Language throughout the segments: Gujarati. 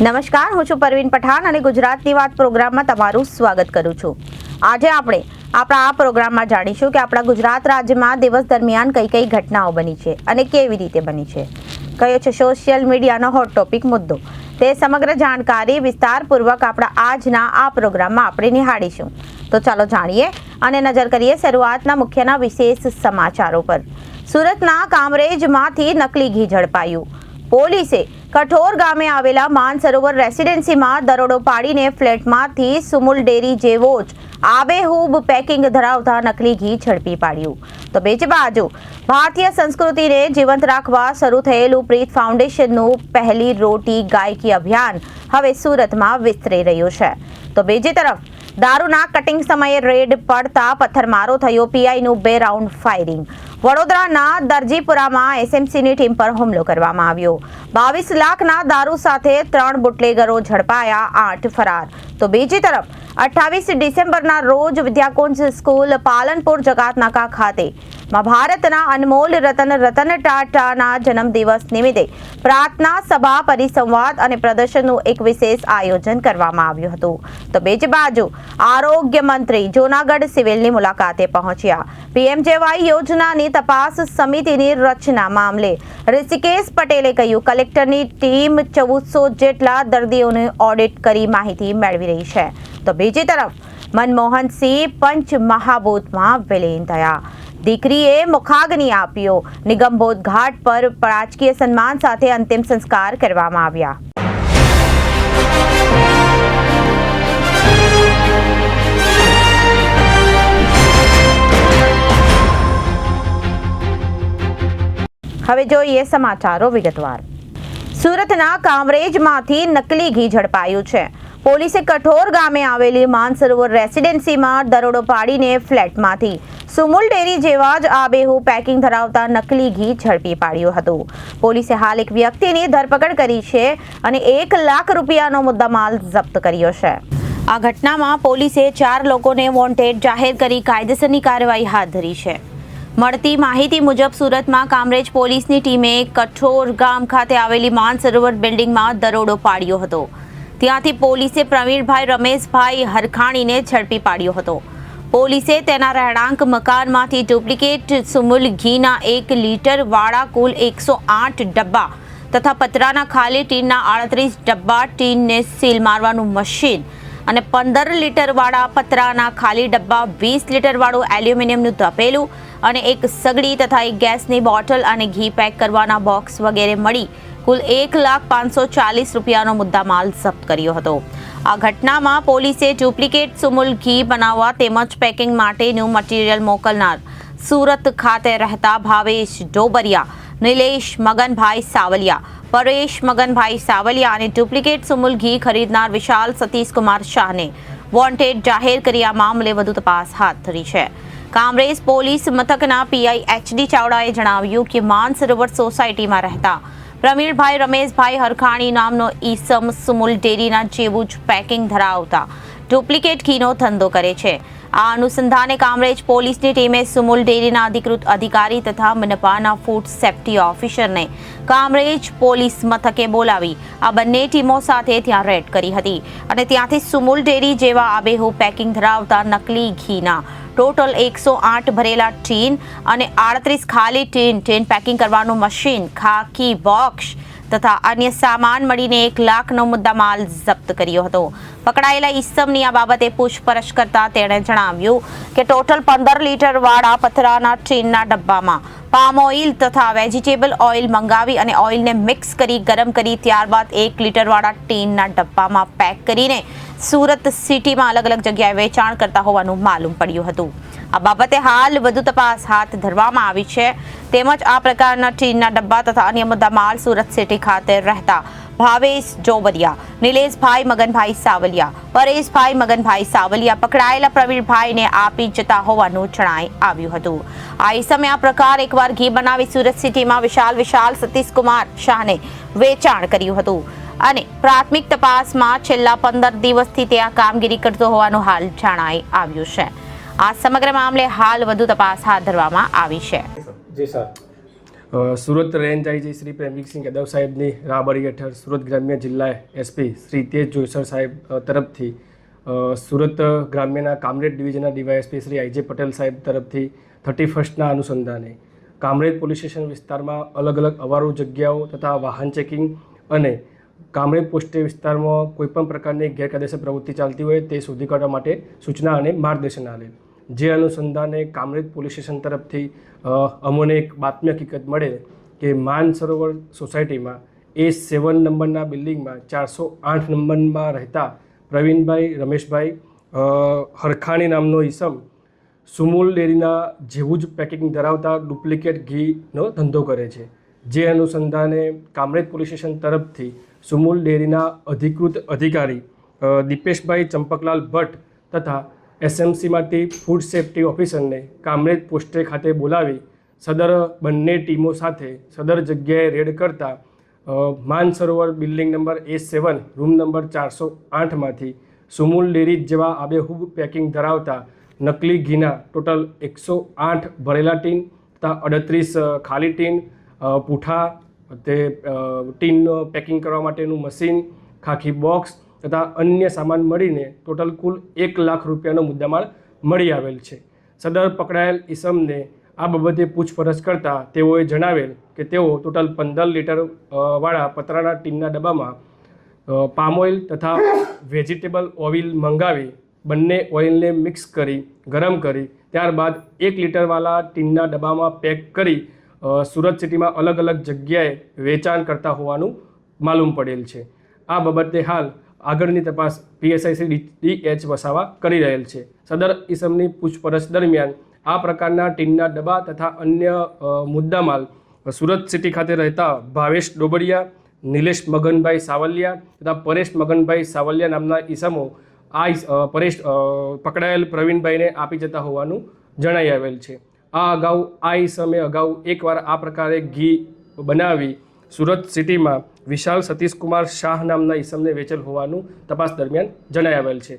નમસ્કાર, હું છું પરવીન પઠાણ અને ગુજરાતની વાત પ્રોગ્રામમાં તમારું સ્વાગત કરું છું। આજે આપણે આપણા આ પ્રોગ્રામમાં જાણીશું કે આપણા ગુજરાત રાજ્યમાં દિવસ દરમિયાન કઈ કઈ ઘટનાઓ બની છે અને કેવી રીતે બની છે, કયો છે સોશિયલ મીડિયાનો હોટ ટોપિક મુદ્દો। તે સમગ્ર જાણકારી વિસ્તારપૂર્વક આપણા આજના આ પ્રોગ્રામમાં આપણે નિહાળીશું। તો ચાલો જાણીએ અને નજર કરીએ શરૂઆતના મુખ્યના વિશેષ સમાચારો પર। સુરતના કામરેજમાંથી નકલી ઘી ઝડપાયું। પોલીસે કઠોર ગામે આવેલા માનસરોવર રેસિડેન્સીમાં દરોડો પાડીને ફ્લેટમાંથી સુમુલ ડેરી જેવો જ આબેહૂબ પેકિંગ ધરાવતા નકલી ઘી ઝડપી પાડ્યું। તો બીજી બાજુ ભારતીય સંસ્કૃતિને જીવંત રાખવા શરૂ થયેલું પ્રીત ફાઉન્ડેશનનું પહેલી રોટી ગાયકી અભિયાન હવે સુરતમાં વિસ્તરી રહ્યું છે। તો બીજી તરફ દારૂના કટિંગ સમયે રેડ પડતા પથ્થરમારો થયો, પીઆઈનું 2 રાઉન્ડ ફાયરિંગ। વડોદરાના દરજીપુરામાં એસએમસીની ટીમ પર હુમલો કરવામાં આવ્યો। 22 લાખના દારૂ સાથે 3 બુટલેગરો ઝડપાયા, 8 ફરાર। તો બીજી તરફ 28 ડિસેમ્બરના રોજ વિદ્યાકુંજ સ્કૂલ પાલનપુર જકાતનાકા ખાતે ભારતના અનમોલ રતન ટાટાના જન્મદિવસ નિમિત્તે પ્રાર્થના સભા, પરિસંવાદ અને પ્રદર્શનનું એક વિશેષ આયોજન કરવામાં આવ્યું હતું। તો બીજી બાજુ આરોગ્ય મંત્રી જૂનાગઢ સિવિલની મુલાકાતે પહોંચ્યા। પીએમજેવાય યોજનાની તપાસ સમિતિની રચના મામલે ઋષિકેશ પટેલે કહ્યું, કલેક્ટરની ટીમ 1400 જેટલા દર્દીઓને ઓડિટ કરી માહિતી મેળવી રહી છે। તો બીજી તરફ મનમોહનસિંહ પંચમહાભૂતમાં વિલીન થયા। દીકરીએ મુખાગ્નિ આપ્યો। નિગમબોધ ઘાટ પર રાજકીય સન્માન સાથે અંતિમ સંસ્કાર કરવામાં આવ્યા। હવે જોઈએ સમાચારો વિગતવાર। સુરતના કામરેજમાંથી નકલી ઘી ઝડપાયું છે। પોલીસે કઠોર ગામે આવેલી માનસરોવર રેસિડેન્સીમાં દરોડો પાડીને ફ્લેટમાંથી સુમુલ ડેરી જેવા જ આબેહૂબ પેકિંગ ધરાવતા નકલી ઘી ઝડપી પાડ્યું હતું। પોલીસે હાલ એક વ્યક્તિની ધરપકડ કરી છે અને 1 લાખ રૂપિયાનો મુદ્દામાલ જપ્ત કર્યો છે। આ ઘટનામાં પોલીસે 4 લોકોને વોન્ટેડ જાહેર કરી કાયદેસરની કાર્યવાહી હાથ ધરી છે। મળતી માહિતી મુજબ સુરતમાં કામરેજ પોલીસની ટીમે કઠોર ગામ ખાતે આવેલી માનસરોવર બિલ્ડિંગમાં દરોડો પાડ્યો હતો। ત્યાંથી પોલીસે પ્રવીણભાઈ રમેશભાઈ હરખાણીને ઝડપી પાડ્યો હતો। પોલીસે તેના રહેણાંક મકાનમાંથી ડુપ્લિકેટ સુમુલ ઘીના 1 લીટર વાળા કુલ 108 ડબ્બા તથા પતરાના ખાલી ટીનના 38 ડબ્બા, ટીનને સીલ મારવાનું મશીન અને 15 લીટર વાળા પતરાના ખાલી ડબ્બા, 20 લીટર વાળું એલ્યુમિનિયમનું તપેલું અને 1 સગડી તથા 1 ગેસની બોટલ અને ઘી પેક કરવાના બોક્સ વગેરે મળી કુલ 1,540,000 રૂપિયાનો મુદ્દામાલ જપ્ત કર્યો હતો। આ ઘટનામાં પોલીસે ડુપ્લિકેટ સુમુલ ઘી બનાવવા તેમજ પેકિંગ માટેનું મટીરીયલ મોકલનાર સુરત ખાતે રહેતા ભાવેશ ડોબરિયા, નિલેશ મગનભાઈ સાવલિયા, પરેશ મગનભાઈ સાવલિયા અને ડુપ્લિકેટ સુમુલ ઘી ખરીદનાર વિશાલ સતીશકુમાર શાહને વોન્ટેડ જાહેર કરી આ મામલે વધુ તપાસ હાથ ધરી છે। કામરેજ પોલીસ મથકના પીઆઈ એચડી ચાવડાએ જણાવ્યું કે માનસરોવર સોસાયટીમાં રહેતા પ્રવીણભાઈ રમેશભાઈ હરખાણી નામનો ઈસમ સુમુલ ડેરીના જેવું જ પેકિંગ ધરાવતા ડુપ્લિકેટ ઘીનો ધંધો કરે છે। આ અનુસંધાને કામરેજ પોલીસની ટીમે સુમુલ ડેરીના અધિકૃત અધિકારી તથા મનપાના ફૂડ સેફ્ટી ઓફિસરને કામરેજ પોલીસ મથકે બોલાવી આ બંને ટીમો સાથે ત્યાં રેડ કરી હતી અને ત્યાંથી સુમુલ ડેરી જેવા આબેહૂબ પેકિંગ ધરાવતા નકલી ઘીના ટોટલ 108 ભરેલા ટીન અને 38 ખાલી ટીન પેકિંગ કરવાનું મશીન, ખાકી બોક્સ તથા અન્ય સામાન મળીને 1 લાખનો મુદ્દામાલ જપ્ત કર્યો હતો। પકડાયેલા ઈસમની આ બાબતે પૂછપરછ કરતા તેણે જણાવ્યું કે ટોટલ 15 લીટર વાળા પથરાના ટીનના ડબ્બામાં પામ ઓઇલ તથા વેજીટેબલ ઓઇલ મંગાવી અને ઓઇલને મિક્સ કરી ગરમ કરી ત્યારબાદ 1 લીટર વાળા ટીનના ડબ્બામાં પેક કરીને સુરત સિટીમાં અલગ અલગ જગ્યાએ વેચાણ કરતા હોવાનું માલુમ પડ્યું હતું। આ બાબતે હાલ વધુ તપાસ હાથ ધરવામાં આવી છે। તેમજ આ પ્રકારના ટીનના ડબ્બા તથા અન્ય મુદ્દામાલ સુરત સિટી ખાતે રહેતા ભાવેશ ડોબરિયા, નિલેશભાઈ મગનભાઈ સાવલિયા, પરેશભાઈ મગનભાઈ સાવલિયા પકડાયેલા પ્રવીણભાઈને આપી જતા હોવાનું જણાઈ આવ્યું હતું। આ ઈસમે આ પ્રકાર એકવાર ઘી બનાવી સુરત સિટીમાં વિશાલ સતીશકુમાર શાહને વેચાણ કર્યું હતું અને પ્રાથમિક તપાસમાં છેલ્લા 15 દિવસથી તે આ કામગીરી કરતો હોવાનું હાલ જણાઈ આવ્યું છે। આ સમગ્ર મામલે હાલ વધુ તપાસ હાથ ધરવામાં આવી છે। Ji sir. Surat range IG Shri Premjitsinh Yadav સાહેબની રાહબરી હેઠળ સુરત ગ્રામ્ય જિલ્લા એસપી શ્રી તેજ જોઈસર સાહેબ તરફથી સુરત ગ્રામ્યના કામરેજ ડિવિઝનના ડીવાયએસપી શ્રી આઈજે પટેલ સાહેબ તરફથી 31ના અનુસંધાને કામરેજ પોલીસ સ્ટેશન વિસ્તારમાં અલગ અલગ અવારો જગ્યાઓ તથા વાહન ચેકિંગ અને કામરેજ પોસ્ટે વિસ્તારમાં કોઈપણ પ્રકારની ગેરકાયદેસર પ્રવૃત્તિ ચાલતી હોય તે શોધી કાઢવા માટે સૂચના અને માર્ગદર્શન આવેલ. જે અનુસંધાને કામરેજ પોલીસ સ્ટેશન તરફથી અમોને એક બાતમી હકીકત મળે કે માનસરોવર સોસાયટીમાં A7 નંબરના બિલ્ડિંગમાં 408 નંબરમાં રહેતા પ્રવીણભાઈ રમેશભાઈ હરખાણી નામનો ઈસમ સુમૂલ ડેરીના જેવું જ પેકિંગ ધરાવતા ડુપ્લિકેટ ઘીનો ધંધો કરે છે. જે અનુસંધાને કામરેજ પોલીસ સ્ટેશન તરફથી સુમૂલ ડેરીના અધિકૃત અધિકારી દીપેશભાઈ ચંપકલાલ ભટ્ટ તથા SMCમાંથી ફૂડ સેફ્ટી ઓફિસરને કામરેજ પોસ્ટે ખાતે બોલાવી સદર બંને ટીમો સાથે સદર જગ્યાએ રેડ કરતા Mansarovar building number A7 room number 408માંથી સુમૂલ ડેરી જેવા આબેહૂબ પેકિંગ ધરાવતા નકલી ઘીના ટોટલ 108 ભરેલા ટીન તથા 38 ખાલી ટીન, પૂઠા, તે ટીનનો પેકિંગ કરવા માટેનું મશીન, ખાખી બોક્સ તથા અન્ય સામાન મળીને ટોટલ કુલ 1 લાખ રૂપિયાનો મુદ્દામાલ મળી આવેલ છે. સદર પકડાયેલ ઈસમને આ બાબતે પૂછપરછ કરતાં તેઓએ જણાવેલ કે તેઓ ટોટલ 15 લીટર વાળા પતરાના ટીનના ડબ્બામાં પામ ઓઇલ તથા વેજીટેબલ ઓઇલ મંગાવી બંને ઓઇલને મિક્સ કરી ગરમ કરી ત્યારબાદ 1 લીટરવાળા ટીનના ડબ્બામાં પેક કરી સુરત સિટીમાં અલગ અલગ જગ્યાએ વેચાણ કરતા હોવાનું માલુમ પડેલ છે. આ બાબતે હાલ આગળની તપાસ PSI શ્રી DH વસાવા કરી રહેલ છે. સદર ઈસમની પૂછપરછ દરમિયાન આ પ્રકારના ટીનના ડબ્બા તથા અન્ય મુદ્દામાલ સુરત સિટી ખાતે રહેતા ભાવેશ ડોબડિયા, નિલેશ મગનભાઈ સાવલિયા તથા પરેશ મગનભાઈ સાવલિયા નામના ઈસમો પરેશ પકડાયેલ પ્રવીણભાઈને આપી જતા હોવાનું જણાઈ આવેલ છે. આ અગાઉ આ ઈસમે અગાઉ એકવાર આ પ્રકારે ઘી બનાવી સુરત સિટીમાં વિશાલ સતીશકુમાર શાહ નામના ઈસમને વેચેલ હોવાનું તપાસ દરમિયાન જણાઈ આવેલ છે.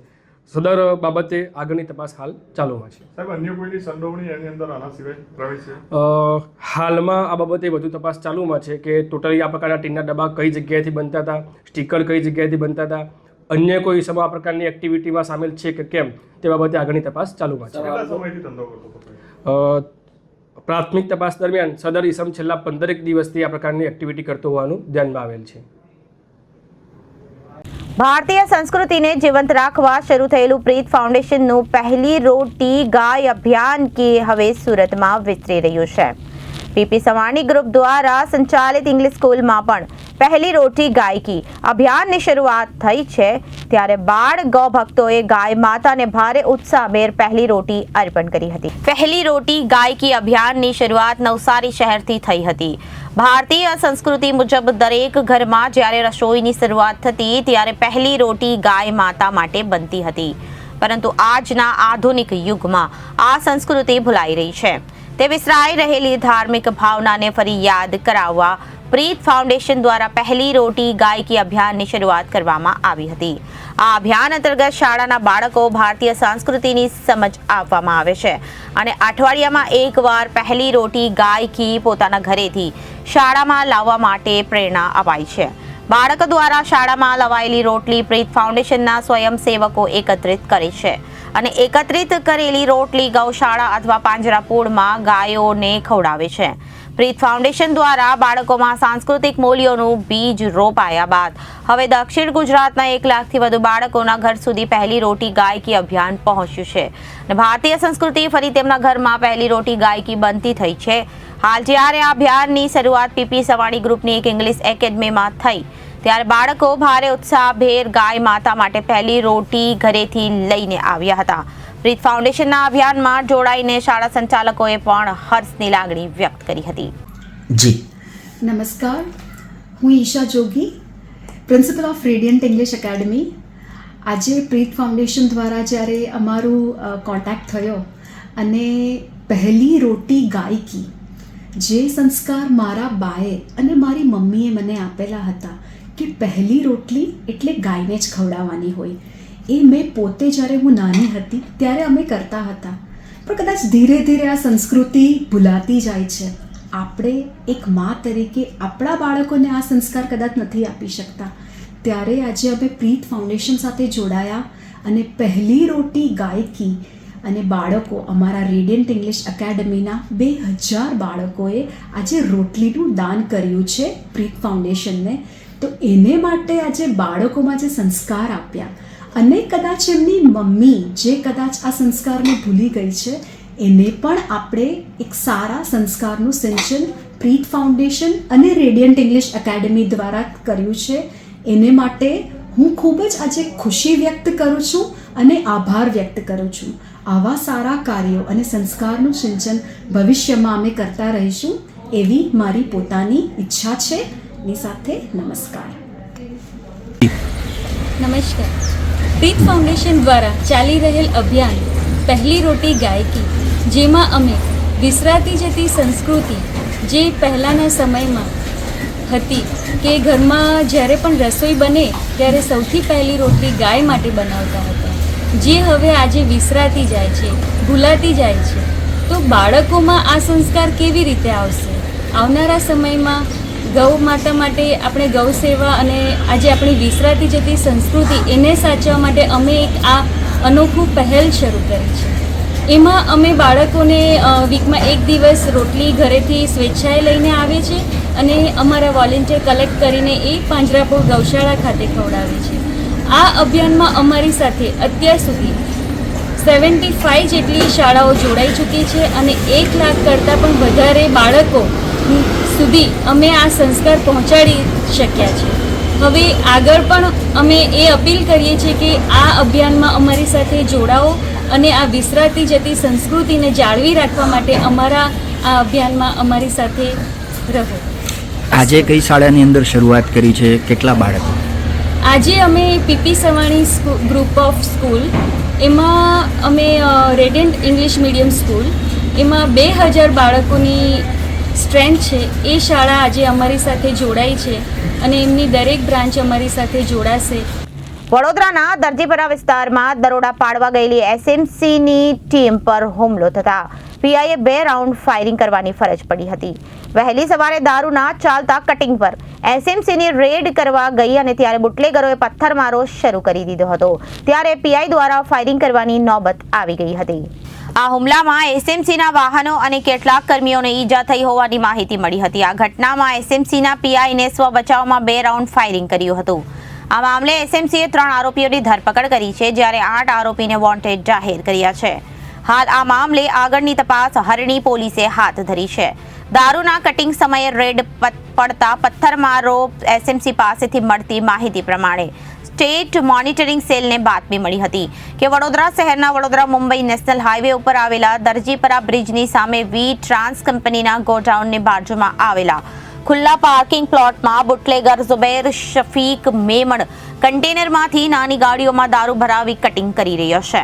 સદર બાબતે આગળની તપાસ હાલ ચાલુમાં છે. સાહેબ, અન્ય કોઈની સંડોવણી એની અંદર આના સિવાય પ્રવેશ છે? હાલમાં આ બાબતે વધુ તપાસ ચાલુમાં છે કે ટોટલી આ પ્રકારના ટીનના ડબ્બા કઈ જગ્યાએથી બનતા હતા, સ્ટીકર કઈ જગ્યાએથી બનતા હતા, અન્ય કોઈ ઈસમો આ પ્રકારની એક્ટિવિટીમાં સામેલ છે કે કેમ તે બાબતે આગળની તપાસ ચાલુમાં છે. કેટલા સમયથી ધંધો કરતો હતો? પ્રાથમિક તપાસ દરમિયાન સદર ઈસમ છેલ્લા 15 દિવસથી આ પ્રકારની એક્ટિવિટી કરતો હોવાનું ધ્યાનમાં આવેલ છે. ભારતીય સંસ્કૃતિને જીવંત રાખવા શરૂ થયેલું પ્રીત ફાઉન્ડેશનનું પહેલી રોટી ગાય અભિયાન હવે સુરતમાં વિસ્તરી રહ્યું છે. PP સવાણી ગ્રુપ દ્વારા સંચાલિત ઇંગ્લિશ સ્કૂલમાં પણ પહેલી રોટી ગાય કી અભિયાનની શરૂઆત થઈ છે. ત્યારે બાળ ગૌ ભક્તોએ ગાય માતાને ભારે ઉત્સાહભેર પહેલી રોટી અર્પણ કરી હતી. પહેલી રોટી ગાય કી અભિયાનની શરૂઆત નવસારી શહેરથી થઈ હતી. ભારતીય સંસ્કૃતિ મુજબ દરેક ઘરમાં જ્યારે રસોઈની શરૂઆત થતી ત્યારે પહેલી રોટી ગાય માતા માટે બનતી હતી. પરંતુ આજના આધુનિક યુગમાં આ સંસ્કૃતિ ભૂલાઈ રહી છે. તે વિસરાઈ રહેલી ધાર્મિક ભાવનાને ફરી યાદ કરાવવા પ્રીત ફાઉન્ડેશન દ્વારા પહેલી રોટી ગાય કી અભિયાનની શરૂઆત કરવામાં આવી હતી. આ અભિયાન અંતર્ગત શાળાના બાળકો ભારતીય સંસ્કૃતિની સમજ આપવામાં આવે છે અને અઠવાડિયામાં એકવાર પહેલી રોટી ગાય કી પોતાના ઘરેથી શાળામાં લાવવા માટે પ્રેરણા અપાય છે. બાળકો દ્વારા શાળામાં લવાયેલી રોટલી પ્રીત ફાઉન્ડેશનના સ્વયંસેવકો એકત્રિત કરે છે અને એકત્રિત કરેલી રોટલી ગૌશાળા અથવા પાંજરાપોળમાં ગાયોને ખવડાવે છે. પ્રીત ફાઉન્ડેશન દ્વારા બાળકોમાં સાંસ્કૃતિક મૂલ્યોનું બીજ રોપાયા બાદ હવે દક્ષિણ ગુજરાતના 1 લાખથી વધુ બાળકોના ઘર સુધી પહેલી રોટી ગાય કી અભિયાન પહોંચ્યું છે અને ભારતીય સંસ્કૃતિ ફરી તેમના ઘરમાં પહેલી રોટી ગાય કી બનતી થઈ છે. હાલ જ્યારે આ અભિયાનની શરૂઆત PP સવાણી ગ્રુપની એક ઇંગ્લિશ એકેડમીમાં થઈ ત્યારે બાળકો ભારે ઉત્સાહભેર ગાય માતા માટે પહેલી રોટી ઘરેથી લઈને આવ્યા હતા. પ્રીત ફાઉન્ડેશનના અભિયાનમાં જોડાઈને શાળા સંચાલકોએ પણ હર્ષની લાગણી વ્યક્ત કરી હતી. જી નમસ્કાર, હું Isha Jogi, principal of radiant English academy. આજે પ્રીત ફાઉન્ડેશન દ્વારા જ્યારે અમારું કોન્ટેક્ટ થયો અને પહેલી રોટી ગાય કી જે સંસ્કાર મારા બાએ અને મારી મમ્મીએ મને આપેલા હતા કે પહેલી રોટલી એટલે ગાયને જ ખવડાવવાની હોય, એ મેં પોતે જ્યારે હું નાની હતી ત્યારે અમે કરતા હતા. પણ કદાચ ધીરે ધીરે આ સંસ્કૃતિ ભૂલાતી જાય છે. આપણે એક મા તરીકે આપણા બાળકોને આ સંસ્કાર કદાચ નથી આપી શકતા, ત્યારે આજે અમે પ્રીત ફાઉન્ડેશન સાથે જોડાયા અને પહેલી રોટી ગાયકી અને બાળકો અમારા રેડિયન્ટ ઇંગ્લિશ એકેડમીના 2000 બાળકોએ આજે રોટલીનું દાન કર્યું છે પ્રીત ફાઉન્ડેશનને. તો એને માટે આજે બાળકોમાં જે સંસ્કાર આપ્યા અને કદાચ એમની મમ્મી જે કદાચ આ સંસ્કારને ભૂલી ગઈ છે, એને પણ આપણે એક સારા સંસ્કારનું સિંચન પ્રીત ફાઉન્ડેશન અને રેડિયન્ટ ઇંગ્લિશ એકેડમી દ્વારા કર્યું છે. એને માટે હું ખૂબ જ આજે ખુશી વ્યક્ત કરું છું અને આભાર વ્યક્ત કરું છું. આવા સારા કાર્યો અને સંસ્કારનું સિંચન ભવિષ્યમાં અમે કરતા રહીશું એવી મારી પોતાની ઈચ્છા છે. ની સાથે નમસ્કાર. નમસ્કાર. પ્રીત ફાઉન્ડેશન દ્વારા ચાલી રહેલ અભિયાન પહેલી રોટી ગાયકી, જેમાં અમે વિસરાતી જતી સંસ્કૃતિ જે પહેલાંના સમયમાં હતી કે ઘરમાં જ્યારે પણ રસોઈ બને ત્યારે સૌથી પહેલી રોટલી ગાય માટે બનાવતા હતા, જે હવે આજે વિસરાતી જાય છે, ભૂલાતી જાય છે. તો બાળકોમાં આ સંસ્કાર કેવી રીતે આવશે? આવનારા સમયમાં ગૌ માતા માટે આપણે ગૌ સેવા અને આજે આપણી વિસરાતી જતી સંસ્કૃતિ એને સાચવવા માટે અમે એક આ અનોખું પહેલ શરૂ કરી છે. એમાં અમે બાળકોને વીકમાં એક દિવસ રોટલી ઘરેથી સ્વેચ્છાએ લઈને આવે છે અને અમારા વોલેન્ટિયર કલેક્ટ કરીને એ પાંજરાપોળ ગૌશાળા ખાતે ખવડાવે છે. આ અભિયાનમાં અમારી સાથે અત્યાર સુધી 75 જેટલી શાળાઓ જોડાઈ ચૂકી છે અને 1 લાખ કરતાં પણ વધારે બાળકો સુધી અમે આ સંસ્કાર પહોંચાડી શક્યા છે. હવે આગળ પણ અમે એ અપીલ કરીએ છીએ કે આ અભિયાનમાં અમારી સાથે જોડાઓ અને આ વિસરાતી જતી સંસ્કૃતિને જાળવી રાખવા માટે અમારા આ અભિયાનમાં અમારી સાથે રહો. આજે કઈ શાળાની અંદર શરૂઆત કરી છે? કેટલા બાળકો? આજે અમે PP Savani group of school, એમાં અમે રેડિયન્ટ ઇંગ્લિશ મીડિયમ સ્કૂલ, એમાં 2000 બાળકોની સ્ટ્રેન્થ છે. એ શાળા આજે અમારી સાથે જોડાઈ છે અને એમની દરેક બ્રાન્ચ અમારી સાથે જોડાશે. વડોદરાના દરજીપરા વિસ્તારમાં દરોડા પાડવા ગયેલી એસએમસીની ટીમ પર હુમલો થતા પીઆઈએ 2 રાઉન્ડ ફાયરિંગ કરવાની ફરજ પડી હતી. વહેલી સવારે દારૂના ચાલતા કટિંગ પર એસએમસીની રેડ કરવા ગઈ અને ત્યારે બુટલેગરોએ પથ્થરમારો શરૂ કરી દીધો હતો. ત્યારે પીઆઈ દ્વારા ફાયરિંગ કરવાની નોબત આવી ગઈ હતી. આ હુમલામાં એસએમસીના વાહનો અને કેટલાક કર્મીઓને ઈજા થઈ હોવાની માહિતી મળી હતી. આ ઘટનામાં એસએમસીના પીઆઈને સ્વ બચાવમાં 2 રાઉન્ડ ફાયરિંગ કર્યું હતું. આ મામલે એસએમસીએ 3 આરોપીઓની ધરપકડ કરી છે, જ્યારે 8 આરોપીને વોન્ટેડ જાહેર કર્યા છે. હાલ આ મામલે આગળની તપાસ હરણી પોલીસે હાથ ધરી છે. દારૂના કટિંગ સમયે રેડ પડતા પથ્થરમારો એસએમસી પાસેથી મળતી માહિતી પ્રમાણે સ્ટેટ મોનિટરિંગ સેલને બાતમી મળી હતી કે વડોદરા શહેરના વડોદરા મુંબઈ નેશનલ હાઈવે ઉપર આવેલા દરજીપરા બ્રિજની સામે વી ટ્રાન્સ કંપનીના ગોડાઉનની બાજુમાં આવેલા ખુલ્લા પાર્કિંગ પ્લોટમાં બુટલેગર ઝુબૈર શફીક મેમણ કન્ટેનરમાંથી નાની ગાડીઓમાં દારૂ ભરાવી કટિંગ કરી રહ્યો છે.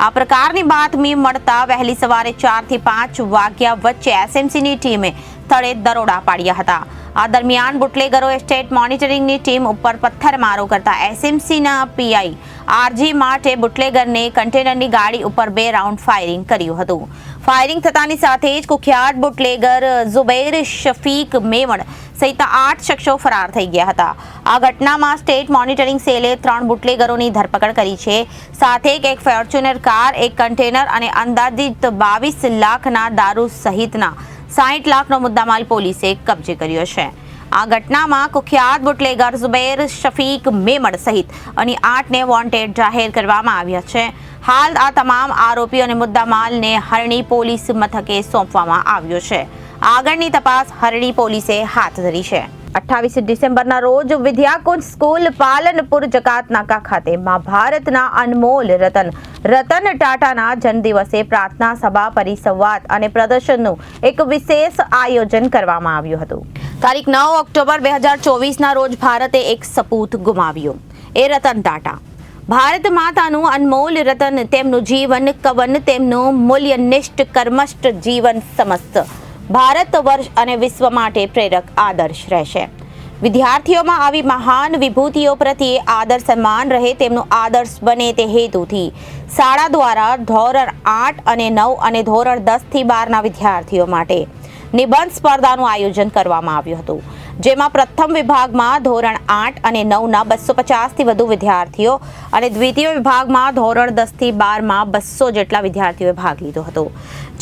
આ પ્રકારની બાતમી મળતા વહેલી સવારે 4 થી 5 વાગ્યા વચ્ચે એસએમસીની ટીમે સ્થળે દરોડા પાડ્યા હતા. આ દરમિયાન બુટલેગરોએ સ્ટેટ મોનિટરિંગની ટીમ ઉપર પથ્થરમારો કરતા એસએમસીના પીઆઈ આરજી માટે બુટલેગરને કન્ટેનરની ગાડી ઉપર 2 રાઉન્ડ ફાયરિંગ કર્યું હતું. ફાયરિંગ થતાની સાથે જ કુખ્યાત બુટલેગર ઝુબૈર શફીક મેમણ સહિત 8 શખ્સો ફરાર થઈ ગયા હતા. આ ઘટનામાં સ્ટેટ મોનિટરિંગ સેલે 3 બુટલેગરોની ધરપકડ કરી છે. સાથે એક ફોર્ચ્યુનર કાર, એક કન્ટેનર અને અંદાજિત 22 લાખના દારૂ સહિતના 60 લાખનો મુદ્દામાલ પોલીસે કબજે કર્યો છે. આ ઘટનામાં કુખ્યાત બુટલેગર ઝુબૈર શફીક મેમણ સહિત અન્ય 8ને વોન્ટેડ જાહેર કરવામાં આવ્યા છે. હાલ આ તમામ આરોપીઓ અને મુદ્દામાલને હરણી પોલીસ મથકે સોંપવામાં આવ્યો છે. આગળની તપાસ હરણી પોલીસે હાથ ધરી છે. 28 ડિસેમ્બરના રોજ વિદ્યાકુંજ સ્કૂલ પાલનપુર જકાતનાકા ખાતે મા ભારતના અનમોલ રતન ટાટાના જન્મદિવસે પ્રાર્થના સભા, પરિસંવાદ અને પ્રદર્શનનું એક વિશેષ આયોજન કરવામાં આવ્યું હતું. તારીખ 9 ઓક્ટોબર 2024ના રોજ ભારતે એક સપૂત ગુમાવ્યું, એ રતન ટાટા. ભારત માતાનું અનમોલ રતન, તેમનું જીવન કવન, તેમનું મૂલ્યનિષ્ઠ કર્મષ્ઠ જીવન સમસ્ત ભારત વર્ષ અને વિશ્વ માટે પ્રેરક આદર્શ રહેશે. વિદ્યાર્થીઓમાં આવી મહાન વિભૂતિઓ પ્રત્યે આદર સન્માન રહે, તેમનું આદર્શ બને તે હેતુથી શાળા દ્વારા ધોરણ 8 અને 9 અને ધોરણ 10 થી 12ના વિદ્યાર્થીઓ માટે નિબંધ સ્પર્ધાનું આયોજન કરવામાં આવ્યું હતું, જેમાં પ્રથમ વિભાગમાં ધોરણ 8 અને 9ના 250થી વધુ વિદ્યાર્થીઓ અને દ્વિતીય વિભાગમાં ધોરણ 10 થી 12માં 200 જેટલા વિદ્યાર્થીઓએ ભાગ લીધો હતો,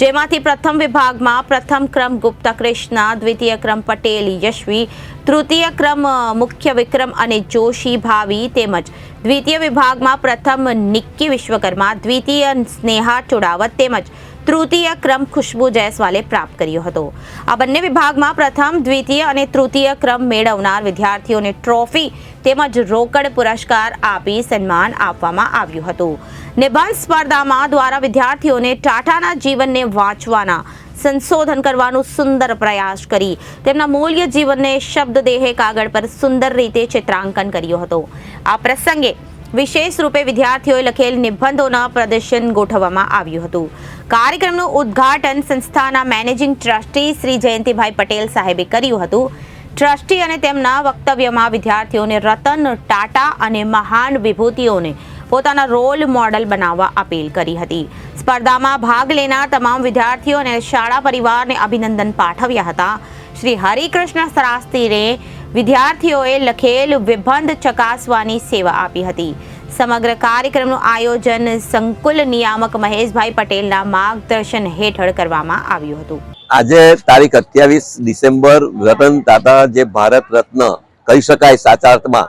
જેમાંથી પ્રથમ વિભાગમાં પ્રથમ ક્રમ ગુપ્તા કૃષ્ણા, દ્વિતીય ક્રમ પટેલ યશવી, તૃતીય ક્રમ મુખ્ય વિક્રમ અને જોશી ભાવી તેમજ દ્વિતીય વિભાગમાં પ્રથમ નિક્કી વિશ્વકર્મા, દ્વિતીય સ્નેહા ચુડાવત તેમજ તૃતીય ક્રમ ખુશ્બુ જયસ્વાલે પ્રાપ્ત કર્યો હતો. આ બંને વિભાગમાં પ્રથમ, દ્વિતીય અને તૃતીય ક્રમ મેળવનાર વિદ્યાર્થીઓને ટ્રોફી તેમજ રોકડ પુરસ્કાર આપી સન્માન આપવામાં આવ્યું હતું. નિબંધ સ્પર્ધામાં દ્વારા વિદ્યાર્થીઓને ટાટાના જીવનને વાંચવાના, સંશોધન કરવાનું સુંદર પ્રયાસ કરી તેમના મૂલ્ય જીવનને શબ્દદેહે કાગળ પર સુંદર રીતે ચિત્રાંકન કર્યું હતું. આ પ્રસંગે વિશેષ રૂપે વિદ્યાર્થીઓએ લખેલ નિબંધોના પ્રદર્શન ગોઠવવામાં આવ્યું હતું. કાર્યક્રમનું ઉદ્ઘાટન સંસ્થાના મેનેજિંગ ટ્રસ્ટી શ્રી જયંતિભાઈ પટેલ સાહેબે કર્યું હતું. ટ્રસ્ટી અને તેમના વક્તવ્યમાં વિદ્યાર્થીઓને રતન ટાટા અને મહાન વિભૂતિઓને પોતાના રોલ મોડલ બનાવવા અપીલ કરી હતી. સ્પર્ધામાં ભાગ લેનાર તમામ વિદ્યાર્થીઓ અને શાળા પરિવારને અભિનંદન પાઠવ્યા હતા. શ્રી હરિકૃષ્ણ શાસ્ત્રીએ વિદ્યાર્થીઓએ લખેલ નિબંધ ચકાસવાની સેવા આપી હતી. સમગ્ર કાર્યક્રમનું આયોજન સંકુલ નિયામક મહેશભાઈ પટેલના માર્ગદર્શન હેઠળ કરવામાં આવ્યું હતું. આજે તારીખ 28 ડિસેમ્બર રતન ટાટા જે ભારત રત્ન કહી શકાય સાચા અર્થમાં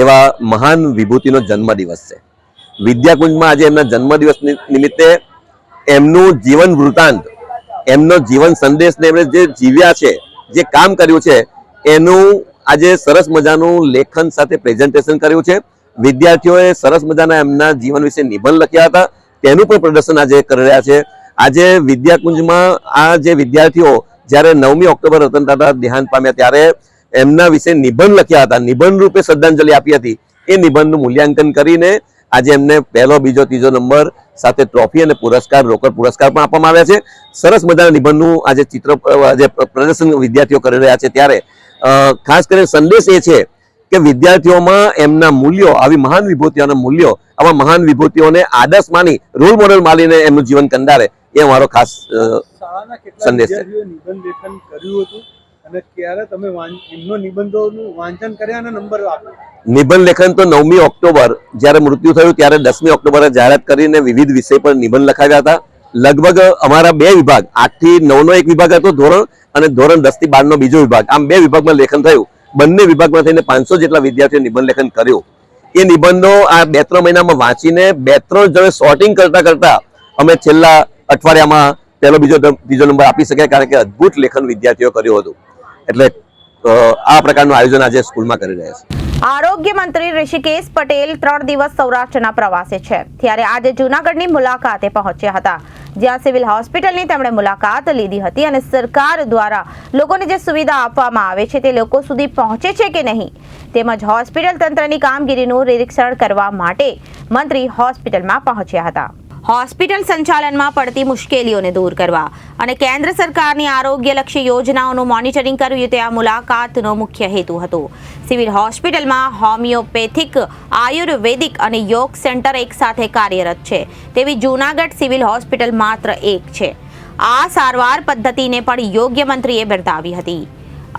એવા મહાન વિભૂતિનો જન્મદિવસ છે. વિદ્યાકુંજમાં આજે એમના જન્મદિવસ નિમિત્તે એમનું જીવન વૃત્તાંત, એમનો જીવન સંદેશને એમણે જે જીવ્યા છે, જે કામ કર્યું છે, એનું આજે સરસ મજાનું લેખન સાથે પ્રેઝન્ટેશન કર્યું છે. વિદ્યાર્થીઓએ સરસ મજાના એમના જીવન વિશે નિબંધ લખ્યા હતા, તેનું પણ પ્રદર્શન આજે કરી રહ્યા છે. આજે વિદ્યાકુંજમાં આ જે વિદ્યાર્થીઓ જ્યારે 9મી ઓક્ટોબર રતન ટાટા દેહાંત પામ્યા ત્યારે એમના વિશે નિબંધ લખ્યા હતા, નિબંધ રૂપે શ્રદ્ધાંજલિ આપી હતી. એ નિબંધનું મૂલ્યાંકન કરીને આજે એમને પહેલો, બીજો, ત્રીજો નંબર સાથે ટ્રોફી અને પુરસ્કાર, રોકડ પુરસ્કાર પણ આપવામાં આવ્યા છે. સરસ મજાના નિબંધનું આજે આજે પ્રદર્શન વિદ્યાર્થીઓ કરી રહ્યા છે. ત્યારે ખાસ કરીને સંદેશ એ છે કે વિદ્યાર્થીઓમાં એમના મૂલ્યો, આવી મહાન વિભૂતિઓના મૂલ્યો, આવા મહાન વિભૂતિઓને આદર્શ માની, રોલ મોડેલ માનીને એમનું જીવન કંડારે, એ અમારો ખાસ સંદેશ છે. નિબંધ લેખન કર્યું હતું અને ક્યારે તમે એમનો નિબંધોનું વાંચન કર્યા અને નંબર આપ્યો? નિબંધ લેખન તો 9મી ઓક્ટોબર જ્યારે મૃત્યુ થયું ત્યારે 10મી ઓક્ટોબરે જાહેરાત કરીને વિવિધ વિષય પર નિબંધ લખાવ્યા હતા. લગભગ અમારા 2 વિભાગ, 8 થી 9નો એક વિભાગ હતો ધોરણ, અને ધોરણ 10 થી 12નો બીજો વિભાગ, આમ 2 વિભાગમાં લેખન થયું. બંને વિભાગમાં થઈને 500 જેટલા વિદ્યાર્થીઓ નિબંધ લેખન કર્યું. એ નિબંધો આ 2-3 મહિનામાં વાંચીને 2-3 જણે સોર્ટિંગ કરતા અમે છેલ્લા અઠવાડિયામાં પહેલો, બીજો, ત્રીજો નંબર આપી શક્યા, કારણ કે અદ્ભુત લેખન વિદ્યાર્થીઓ કર્યું હતું. એટલે આ પ્રકારનું આયોજન આજે સ્કૂલમાં કરી રહ્યા છે. આરોગ્ય મંત્રી ઋષિકેશ પટેલ 3 દિવસ સૌરાષ્ટ્રના પ્રવાસે છે, ત્યારે આજે જૂનાગઢની મુલાકાતે પહોંચ્યા હતા, જ્યાં સિવિલ હોસ્પિટલની તેમણે મુલાકાત લીધી હતી અને સરકાર દ્વારા લોકોને જે સુવિધા આપવામાં આવે છે તે લોકો સુધી પહોંચે છે કે નહીં, તેમજ હોસ્પિટલ તંત્રની કામગીરીનું નિરીક્ષણ કરવા માટે મંત્રી હોસ્પિટલમાં પહોંચ્યા હતા. હોસ્પિટલ સંચાલનમાં પડતી મુશ્કેલીઓને દૂર કરવા અને કેન્દ્ર સરકારની આરોગ્યલક્ષી યોજનાઓનું મોનિટરિંગ કરવું તે આ મુલાકાતનો મુખ્ય હેતુ હતો. સિવિલ હોસ્પિટલમાં હોમિયોપેથિક, આયુર્વેદિક અને યોગ સેન્ટર એકસાથે કાર્યરત છે તેવી જૂનાગઢ સિવિલ હોસ્પિટલ માત્ર એક છે. આ સારવાર પદ્ધતિને પણ યોગ્ય મંત્રીએ બિરદાવી હતી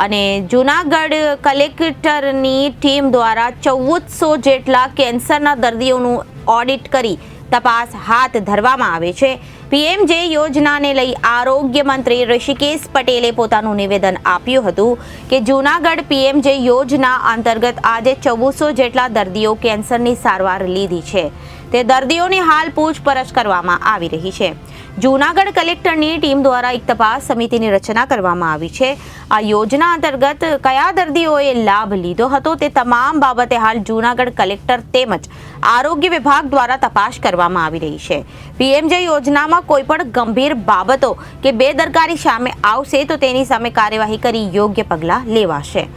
અને જૂનાગઢ કલેક્ટરની ટીમ દ્વારા 1400 જેટલા કેન્સરના દર્દીઓનું ઓડિટ કરી તપાસ હાથ ધરવામાં આવે છે. પીએમજે યોજનાને લઈ આરોગ્ય મંત્રી ઋષિકેશ પટેલે પોતાનું નિવેદન આપ્યું હતું કે જૂનાગઢ પીએમજે યોજના અંતર્ગત આજે 1400 જેટલા દર્દીઓ કેન્સરની સારવાર લીધી છે. તે દર્દીઓની હાલ પૂછપરછ કરવામાં આવી રહી છે. જૂનાગઢ કલેક્ટરની ટીમ દ્વારા એક તપાસ સમિતિની રચના કરવામાં આવી છે. આ યોજના અંતર્ગત કયા દર્દીઓએ લાભ લીધો હતો તે તમામ બાબતે હાલ જૂનાગઢ કલેક્ટર તેમજ આરોગ્ય વિભાગ દ્વારા તપાસ કરવામાં આવી રહી છે. પીએમજે યોજનામાં કોઈ પણ ગંભીર બાબતો કે બેદરકારી સામે આવશે તો તેની સામે કાર્યવાહી કરી યોગ્ય પગલાં લેવાશે.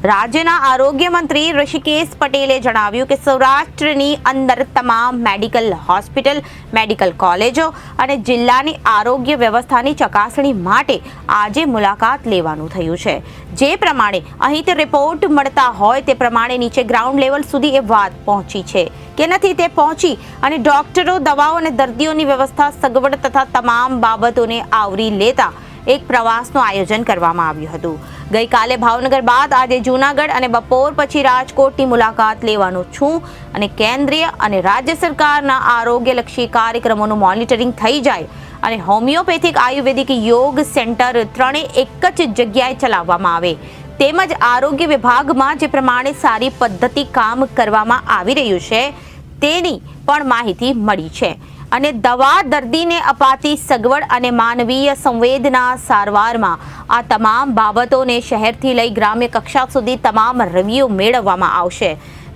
રાજ્યના આરોગ્ય મંત્રી ઋષિકેશ પટેલે જણાવ્યું કે સૌરાષ્ટ્રની અંદર તમામ મેડિકલ હોસ્પિટલ, મેડિકલ કોલેજો અને જિલ્લાની આરોગ્ય વ્યવસ્થાની ચકાસણી માટે આજે મુલાકાત લેવાનું થયું છે. જે પ્રમાણે અહીંથી રિપોર્ટ મળતા હોય તે પ્રમાણે નીચે ગ્રાઉન્ડ લેવલ સુધી એ વાત પહોંચી છે કે નથી તે પહોંચી અને ડોક્ટરો, દવાઓ અને દર્દીઓની વ્યવસ્થા, સગવડ તથા તમામ બાબતોને આવરી લેતા એક પ્રવાસનું આયોજન કરવામાં આવ્યું હતું. ગઈકાલે ભાવનગર બાદ આજે જૂનાગઢ અને બપોર પછી રાજકોટની મુલાકાત લેવાનું છું અને કેન્દ્રીય અને રાજ્ય સરકારના આરોગ્યલક્ષી કાર્યક્રમોનું મોનિટરિંગ થઈ જાય અને હોમિયોપેથિક આયુર્વેદિક યોગ સેન્ટર ત્રણે એક જ જગ્યાએ ચલાવવામાં આવે તેમજ આરોગ્ય વિભાગમાં જે પ્રમાણે સારી પદ્ધતિ કામ કરવામાં આવી રહ્યું છે તેની પણ માહિતી મળી છે અને દવા દર્દીને અપાતી સગવડ અને માનવીય સંવેદના સારવારમાં આ તમામ બાબતોને શહેરથી લઈ ગ્રામ્ય કક્ષા સુધી તમામ રિવ્યુ મેળવવામાં આવશે.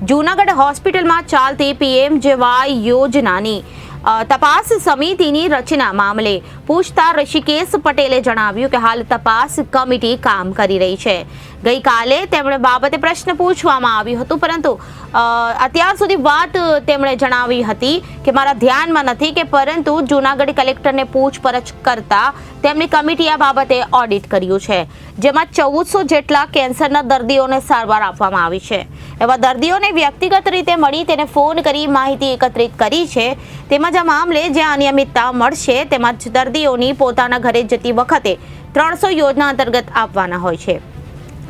જૂનાગઢ હોસ્પિટલમાં ચાલતી PMJY યોજનાની તપાસ સમિતિની રચના મામલે પૂછતા ઋષિકેશ પટેલે જણાવ્યું કે હાલ તપાસ કમિટી કામ કરી રહી છે. ગઈકાલે તેમણે બાબતે પ્રશ્ન પૂછવામાં આવ્યું હતું પરંતુ અત્યાર સુધી વાત તેમણે જણાવી હતી કે મારા ધ્યાનમાં નથી કે પરંતુ જૂનાગઢ કલેક્ટરને પૂછપરછ કરતા તેમની કમિટી આ બાબતે ઓડિટ કર્યું છે જેમાં 1400 જેટલા કેન્સરના દર્દીઓને સારવાર આપવામાં આવી છે. એવા દર્દીઓને વ્યક્તિગત રીતે મળી તેને ફોન કરી માહિતી એકત્રિત કરી છે. તેમજ આ મામલે જ્યાં અનિયમિતતા મળશે તેમજ દર્દીઓની પોતાના ઘરે જતી વખતે 300 યોજના અંતર્ગત આપવાના હોય છે.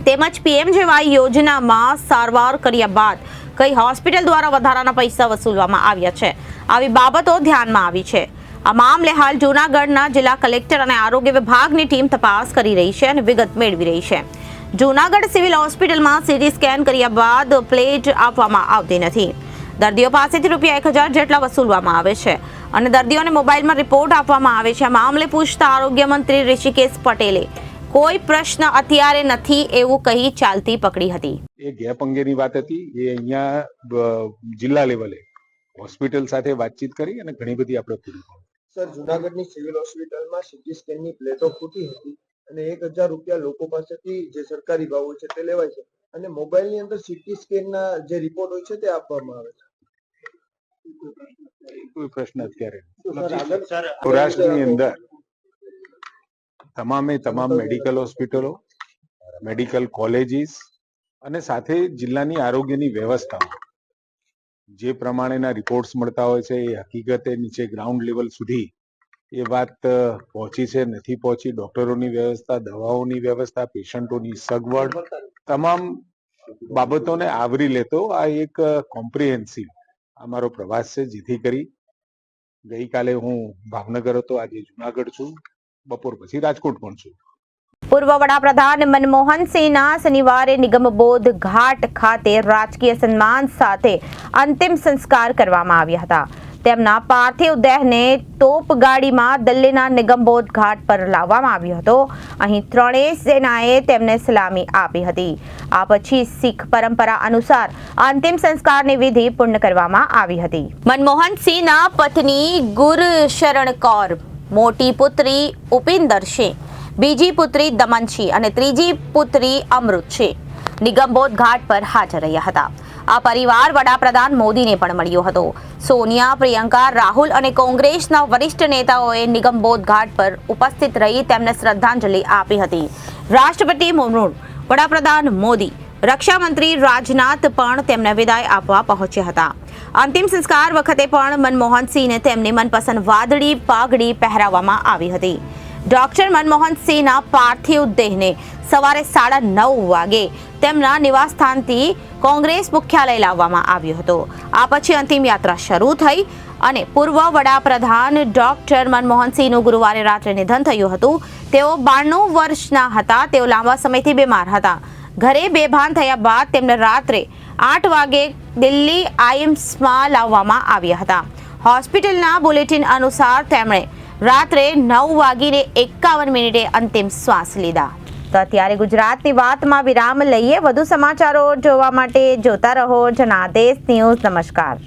તેમજ PMJY યોજનામાં સારવાર કર્યા બાદ કઈ હોસ્પિટલ દ્વારા વધારાના પૈસા વસૂલવામાં આવ્યા છે આવી બાબતો ધ્યાનમાં આવી છે. આ મામલે હાલ જૂનાગઢના જિલ્લા કલેક્ટર અને આરોગ્ય વિભાગની ટીમ તપાસ કરી રહી છે અને વિગત મેળવી રહી છે. જૂનાગઢ સિવિલ હોસ્પિટલમાં CT સ્કેન કર્યા બાદ પ્લેટ આપવામાં આવતી નથી. દર્દીઓ પાસેથી ₹1000 જેટલા વસૂલવામાં આવે છે અને દર્દીઓને મોબાઈલમાં રિપોર્ટ આપવામાં આવે છે. આ મામલે પૂછતા આરોગ્ય મંત્રી ઋષિકેશ પટેલે કોઈ પ્રશ્ન અત્યારે નથી એવું કહી ચાલતી પકડી હતી. એ ગેપ અંગેની વાત હતી. એ અહીંયા જિલ્લા લેવલે હોસ્પિટલ સાથે વાતચીત કરી અને ઘણી બધી આપણે પૂરી પાડી. સર, જુનાગઢની સિવિલ હોસ્પિટલમાં CT સ્કેનની પ્લેટો ખૂટી હતી અને ₹1000 લોકો પાસેથી જે સરકારી ભાવ હોય છે તે લેવાય છે અને મોબાઈલની અંદર CT સ્કેનના જે રિપોર્ટ હોય છે તે આપવામાં આવે છે. કોઈ પ્રશ્ન અત્યારે સૌરાષ્ટ્રની અંદર તમામે તમામ મેડિકલ હોસ્પિટલો, મેડિકલ કોલેજીસ અને સાથે જિલ્લાની આરોગ્યની વ્યવસ્થાઓ જે પ્રમાણેના રિપોર્ટ્સ મળતા હોય છે એ હકીકતે નીચે ગ્રાઉન્ડ લેવલ સુધી એ વાત પહોંચી છે નથી પહોંચી. ડોક્ટરોની વ્યવસ્થા, દવાઓની વ્યવસ્થા, પેશન્ટોની સગવડ તમામ બાબતોને આવરી લેતો આ એક કોમ્પ્રિહેન્સિવ અમારો પ્રવાસ છે જેથી કરી ગઈકાલે હું ભાવનગર હતો, આજે જુનાગઢ છું, બપોર પછી રાજકોટ પણ છું. પૂર્વ વડાપ્રધાન મનમોહન સિંહના શનિવારે નિગમબોધ ઘાટ ખાતે રાજકીય સન્માન સાથે અંતિમ સંસ્કાર કરવામાં આવ્યા હતા. તેમના પાર્થિવ દેહને તોપગાડીમાં દિલ્હીના નિગમબોધ ઘાટ પર લાવવામાં આવ્યો હતો. અહીં ત્રણેય સેનાએ તેમને સલામી આપી હતી. આ પછી શીખ પરંપરા અનુસાર અંતિમ સંસ્કારની વિધિ પૂર્ણ કરવામાં આવી હતી. મનમોહન સિંહના પત્ની ગુરશરણ કૌર, મોટી પુત્રી ઉપિંદર સિંહ, બીજી પુત્રી દમન સિંહ અને ત્રીજી પુત્રી અમૃત સિંહ નિગમબોધ ઘાટ પર હાજર રહ્યા હતા. આ પરિવાર વડાપ્રધાન મોદીને પણ મળ્યો હતો. સોનિયા, પ્રિયંકા, રાહુલ અને કોંગ્રેસના વરિષ્ઠ નેતાઓએ નિગમબોધ ઘાટ પર ઉપસ્થિત રહી તેમને શ્રદ્ધાંજલિ આપી હતી. રાષ્ટ્રપતિ મુર્મુ, વડાપ્રધાન મોદી, રક્ષામંત્રી રાજનાથ પણ તેમને વિદાય આપવા પહોંચ્યા હતા. અંતિમ સંસ્કાર વખતે પણ મનમોહન સિંહને તેમની મનપસંદ વાદળી પાઘડી પહેરાવવામાં આવી હતી. ડોક્ટર મનમોહન સિંહના પાર્થિવ દેહને સવારે 9:30 વાગે તેમના નિવાસસ્થાનથી કોંગ્રેસ મુખ્યાલય લાવવામાં આવ્યો હતો. આ પછી અંતિમ યાત્રા શરૂ થઈ અને પૂર્વ વડાપ્રધાન ડોક્ટર મનમોહન સિંહનું ગુરુવારે રાત્રે નિધન થયું હતું. તેઓ 92 વર્ષના હતા. તેઓ લાંબા સમયથી બીમાર હતા. ઘરે બેભાન થયા બાદ તેમને રાત્રે 8 વાગે દિલ્હી આઈમ્સમાં લાવવામાં આવ્યા હતા. હોસ્પિટલના બુલેટિન અનુસાર તેમણે રાત્રે 9:51 અંતિમ શ્વાસ લીધા. તો અત્યારે ગુજરાતની વાતમાં વિરામ લઈએ. વધુ સમાચારો જોવા માટે જોતા રહો જનાદેશ ન્યૂઝ. નમસ્કાર.